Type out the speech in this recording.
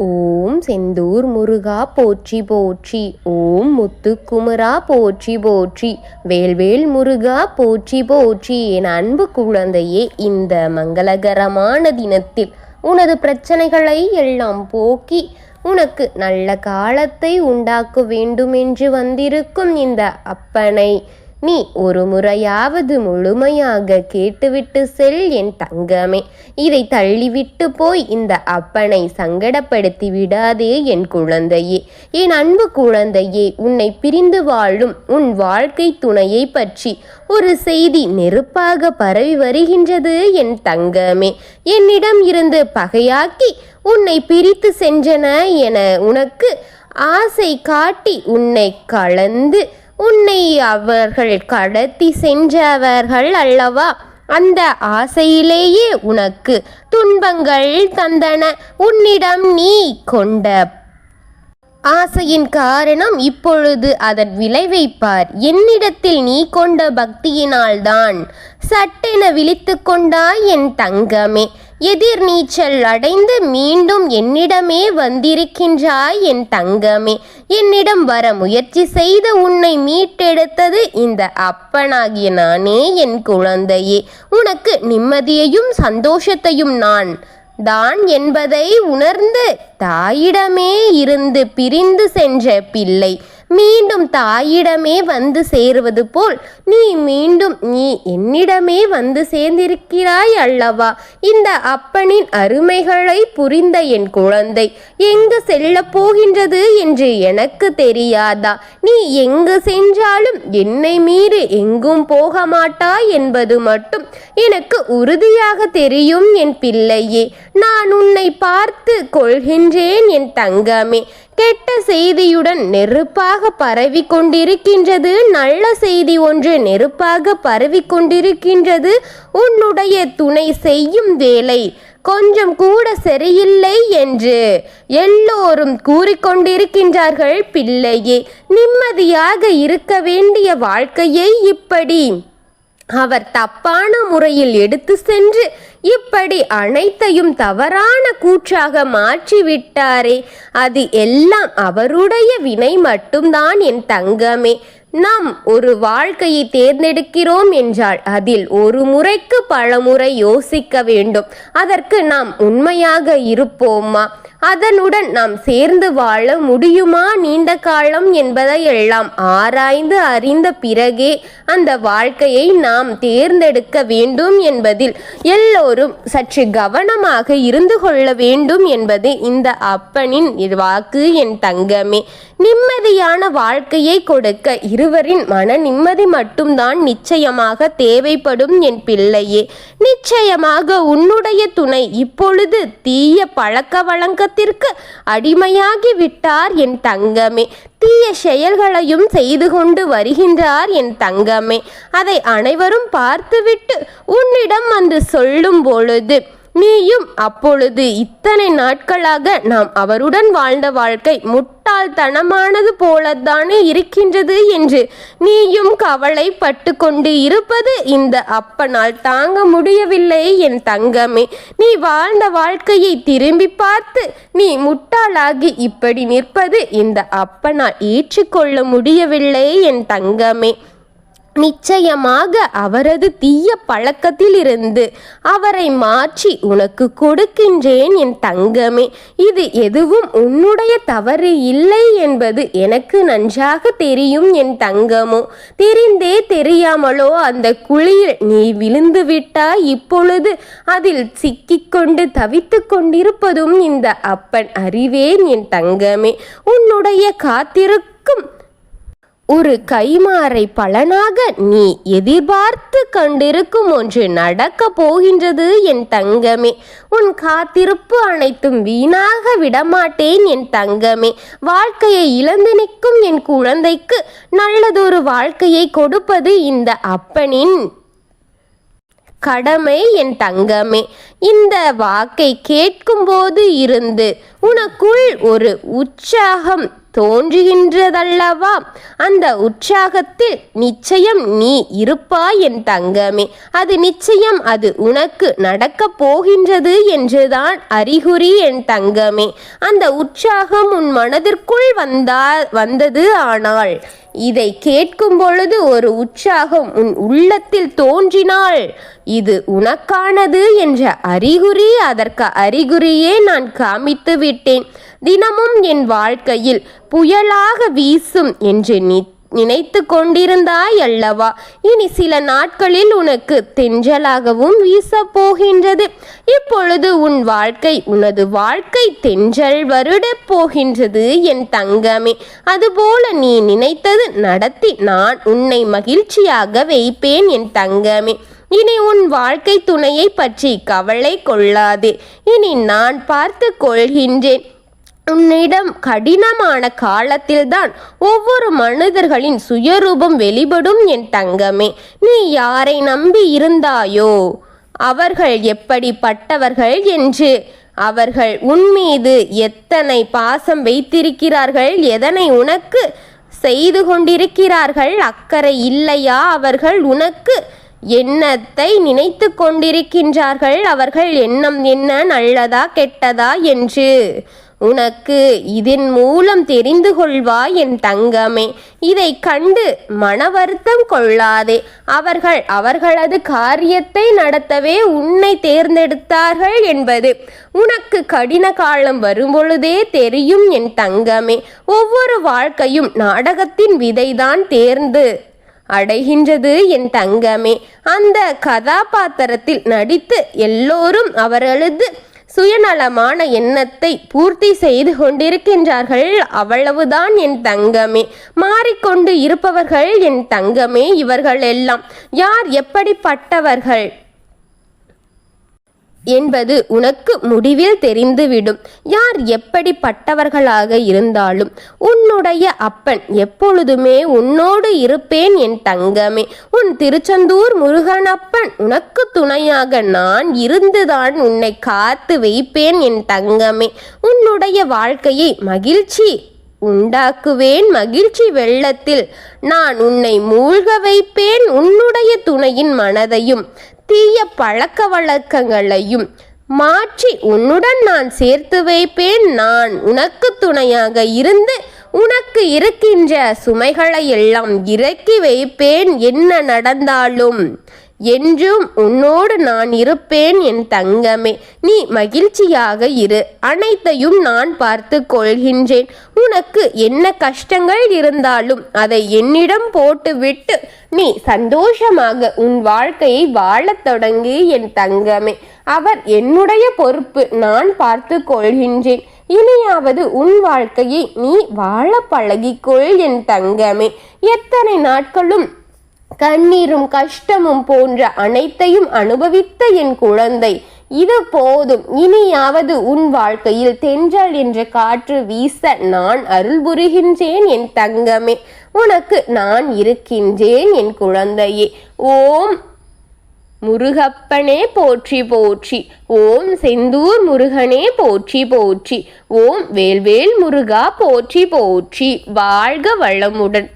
ஓம் செந்தூர் முருகா போற்றி போற்றி. ஓம் முத்துக்குமரா போற்றி போற்றி. வேல்வேல் முருகா போற்றி போற்றி. என் அன்பு குழந்தையே, இந்த மங்களகரமான தினத்தில் உனது பிரச்சனைகளை எல்லாம் போக்கி உனக்கு நல்ல காலத்தை உண்டாக்க வேண்டுமென்று வந்திருக்கும் இந்த அப்பனை நீ ஒரு முறையாவது முழுமையாக கேட்டுவிட்டு செல் என் தங்கமே. இதை தள்ளிவிட்டு போய் இந்த அப்பனை சங்கடப்படுத்தி விடாதே என் குழந்தையே. என் அன்பு குழந்தையே, உன்னை பிரிந்து வாழும் உன் வாழ்க்கை துணையை பற்றி ஒரு செய்தி நெருப்பாக பரவி வருகின்றது என் தங்கமே. என்னிடம் இருந்து பகையாக்கி உன்னை பிரித்து சென்றன என உனக்கு ஆசை காட்டி உன்னை கலந்து உன்னை அவர்கள் கடத்தி சென்றவர்கள் அல்லவா? அந்த ஆசையிலேயே உனக்கு துன்பங்கள் தந்தன. உன்னிடம் நீ கொண்ட ஆசையின் காரணம் இப்பொழுது அதன் விளைவை பார். என்னிடத்தில் நீ கொண்ட பக்தியினால்தான் சட்டென விழித்து கொண்டாய் என் தங்கமே. எதிர் நீச்சல் அடைந்து மீண்டும் என்னிடமே வந்திருக்கின்றாய் என் தங்கமே. என்னிடம் வர முயற்சி செய்த உன்னை மீட்டெடுத்தது இந்த அப்பனாகிய நானே என் குழந்தையே. உனக்கு நிம்மதியையும் சந்தோஷத்தையும் நான் தான் என்பதை உணர்ந்து தாயிடமே இருந்து பிரிந்து சென்ற பிள்ளை மீண்டும் தாயிடமே வந்து சேருவது போல் நீ என்னிடமே வந்து சேர்ந்திருக்கிறாய் அல்லவா? இந்த அப்பனின் அருமைகளை புரிந்த என் குழந்தை எங்கு செல்ல போகின்றது என்று எனக்கு தெரியாதா? நீ எங்கு சென்றாலும் என்னை மீறி எங்கும் போக மாட்டாய் என்பது மட்டும் எனக்கு உறுதியாக தெரியும் என் பிள்ளையே. நான் உன்னை பார்த்து கொள்கின்றேன் என் தங்கமே. கெட்ட செய்தியுடன் நெருப்பாக பரவி கொண்டிருக்கின்றது. நல்ல செய்தி ஒன்று நெருப்பாக பரவி கொண்டிருக்கின்றது. உன்னுடைய துணை செய்யும் வேலை கொஞ்சம் கூட சரியில்லை என்று எல்லோரும் கூறிக்கொண்டிருக்கின்றார்கள் பிள்ளையே. நிம்மதியாக இருக்க வேண்டிய வாழ்க்கையை இப்படி அவர் தப்பான முறையில் எடுத்து சென்று இப்படி அனைத்தையும் தவறான கூற்றாக மாற்றிவிட்டாரே, அது எல்லாம் அவருடைய வினை மட்டும்தான் என் தங்கமே. நாம் ஒரு வாழ்க்கையை தேர்ந்தெடுக்கிறோம் என்றால் அதில் ஒரு முறைக்கு பல முறை யோசிக்க வேண்டும். அதற்கு நாம் உண்மையாக இருப்போமா? அதனுடன் நாம் சேர்ந்து வாழ முடியுமா நீண்ட காலம் என்பதையெல்லாம் ஆராய்ந்து அறிந்த பிறகே அந்த வாழ்க்கையை நாம் தேர்ந்தெடுக்க வேண்டும் என்பதில் எல்லோரும் சற்று கவனமாக இருந்து கொள்ள வேண்டும் என்பது இந்த அப்பனின் வாக்கு என் தங்கமே. நிம்மதியான வாழ்க்கையை கொடுக்க இருவரின் மன நிம்மதி மட்டும்தான் நிச்சயமாக தேவைப்படும் என் பிள்ளையே. நிச்சயமாக உன்னுடைய துணை இப்பொழுது தீய பழக்க வழக்கத்திற்கு அடிமையாகி விட்டார் என் தங்கமே. தீய செயல்களையும் செய்து கொண்டு வருகின்றார் என் தங்கமே. அதை அனைவரும் பார்த்துவிட்டு உன்னிடம் வந்து சொல்லும் பொழுது நீயும் அப்பொழுது இத்தனை நாட்களாக நாம் அவருடன் வாழ்ந்த வாழ்க்கை முட்டாள்தனமானது போலத்தானே இருக்கின்றது என்று நீயும் கவலைப்பட்டு கொண்டு இருப்பது இந்த அப்பனால் தாங்க முடியவில்லை என் தங்கமே. நீ வாழ்ந்த வாழ்க்கையை திரும்பி பார்த்து நீ முட்டாளாகி இப்படி நிற்பது இந்த அப்பனால் ஏற்றுக்கொள்ள முடியவில்லை என் தங்கமே. நிச்சயமாக அவரது தீய பழக்கத்திலிருந்து அவரை மாற்றி உனக்கு கொடுக்கின்றேன் என் தங்கமே. இது எதுவும் உன்னுடைய தவறு இல்லை என்பது எனக்கு நன்றாக தெரியும் என் தங்கமோ. தெரிந்தே தெரியாமலோ அந்த குழியில் நீ விழுந்து விட்டாய். இப்பொழுது அதில் சிக்கிக்கொண்டு தவித்து கொண்டிருப்பதும் இந்த அப்பன் அறிவேன் என் தங்கமே. உன்னுடைய காத்திருக்கும் ஒரு கைமாறை பலனாக நீ எதிர்பார்த்து கண்டிருக்கும் ஒன்று நடக்க போகின்றது என் தங்கமே. உன் காத்திருப்பு அனைத்தும் வீணாக விடமாட்டேன் என் தங்கமே. வாழ்க்கையை இழந்து நிற்கும் என் குழந்தைக்கு நல்லதொரு வாழ்க்கையை கொடுப்பது இந்த அப்பனின் கடமை என் தங்கமே. இந்த வாக்கை கேட்கும்போது இருந்து உனக்குள் ஒரு உற்சாகம் தோன்றுகின்றதல்லவா? அந்த உற்சாகத்தில் நிச்சயம் நீ இருப்பாய் என் தங்கமே. அது நிச்சயம் அது உனக்கு நடக்கப் போகின்றது என்றுதான் அறிகுறி என் தங்கமே. அந்த உற்சாகம் உன் மனதிற்குள் வந்தது. ஆனால் இதை கேட்கும் பொழுது ஒரு உற்சாகம் உன் உள்ளத்தில் தோன்றினால் இது உனக்கானது என்ற அறிகுறி. அதற்கு அறிகுறியே நான் காமித்து விட்டேன். தினமும் என் வாழ்க்கையில் புயலாக வீசும் என்று நினைத்து கொண்டிருந்தாய் அல்லவா? இனி சில நாட்களில் உனக்கு தென்றலாகவும் வீசப் போகின்றது. இப்பொழுது உனது வாழ்க்கை தென்றல் வருடப் போகின்றது என் தங்கமே. அதுபோல நீ நினைத்தது நடத்தி நான் உன்னை மகிழ்ச்சியாக வைப்பேன் என் தங்கமே. இனி உன் வாழ்க்கை துணையை பற்றி கவலை கொள்ளாதே. இனி நான் பார்த்து கொள்கின்றேன். உன்னிடம் கடினமான காலத்தில்தான் ஒவ்வொரு மனிதர்களின் சுயரூபம் வெளிப்படும் என் தங்கமே. நீ யாரை நம்பி இருந்தாயோ அவர்கள் எப்படிப்பட்டவர்கள் என்று, அவர்கள் உன்மீது எத்தனை பாசம் வைத்திருக்கிறார்கள், எதனை உனக்கு செய்து கொண்டிருக்கிறார்கள், அக்கறை இல்லையா அவர்கள் உனக்கு? எண்ணத்தை நினைத்து கொண்டிருக்கின்றார்கள். அவர்கள் எண்ணம் என்ன, நல்லதா கெட்டதா என்று உனக்கு இதன் மூலம் தெரிந்து கொள்வாய் என் தங்கமே. இதை கண்டு மன வருத்தம் கொள்ளாதே. அவர்களது காரியத்தை நடத்தவே உன்னை தேர்ந்தெடுத்தார்கள் என்பது உனக்கு கடின காலம் வரும்பொழுதே தெரியும் என் தங்கமே. ஒவ்வொரு வாழ்க்கையும் நாடகத்தின் விதைதான் தேர்ந்து அடைகின்றது என் தங்கமே. அந்த கதாபாத்திரத்தில் நடித்து எல்லோரும் அவர்களது சுயநலமான எண்ணத்தை பூர்த்தி செய்து கொண்டிருக்கின்றார்கள். அவ்வளவுதான் என் தங்கமே. மாறிக்கொண்டு இருப்பவர்கள் என் தங்கமே. இவர்கள் எல்லாம் யார் எப்படிப்பட்டவர்கள் என்பது உனக்கு முடிவில் தெரிந்துவிடும். யார் எப்படிப்பட்டவர்களாக இருந்தாலும் உன்னுடைய அப்பன் எப்பொழுதுமே உன்னோடு இருப்பேன் என் தங்கமே. உன் திருச்செந்தூர் முருகனப்பன் உனக்கு துணையாக நான் இருந்துதான் உன்னை காத்து வைப்பேன் என் தங்கமே. உன்னுடைய வாழ்க்கையை மகிழ்ச்சி உண்டாக்குவேன். மகிழ்ச்சி வெள்ளத்தில் நான் உன்னை மூழ்க வைப்பேன். உன்னுடைய துணையின் மனதையும் தீய பழக்க வழக்கங்களையும் மாற்றி உன்னுடன் நான் சேர்த்து வைப்பேன். நான் உனக்கு துணையாக இருந்து உனக்கு இருக்கின்ற சுமைகளை எல்லாம் இறக்கி வைப்பேன். என்ன நடந்தாலும் என்றும் உன்னோடு நான் இருப்பேன் என் தங்கமே. நீ மகிழ்ச்சியாக இரு. அனைத்தையும் நான் பார்த்து கொள்கின்றேன். உனக்கு என்ன கஷ்டங்கள் இருந்தாலும் அதை என்னிடம் போட்டுவிட்டு நீ சந்தோஷமாக உன் வாழ்க்கையை வாழத் தொடங்கு என் தங்கமே. அவர் என்னுடைய பொறுப்பு. நான் பார்த்து கொள்கின்றேன். இனியாவது உன் வாழ்க்கையை நீ வாழ பழகிக்கொள் என் தங்கமே. எத்தனை நாட்களும் கண்ணீரும் கஷ்டமும் போன்ற அனைத்தையும் அனுபவித்த என் குழந்தை, இது போதும். இனியாவது உன் வாழ்க்கையில் தென்றல் என்ற காற்று வீச நான் அருள் புரிகின்றேன் என் தங்கமே. உனக்கு நான் இருக்கின்றேன் என் குழந்தையே. ஓம் முருகப்பனே போற்றி போற்றி. ஓம் செந்தூர் முருகனே போற்றி போற்றி. ஓம் வேல்வேல் முருகா போற்றி போற்றி. வாழ்க வளமுடன்.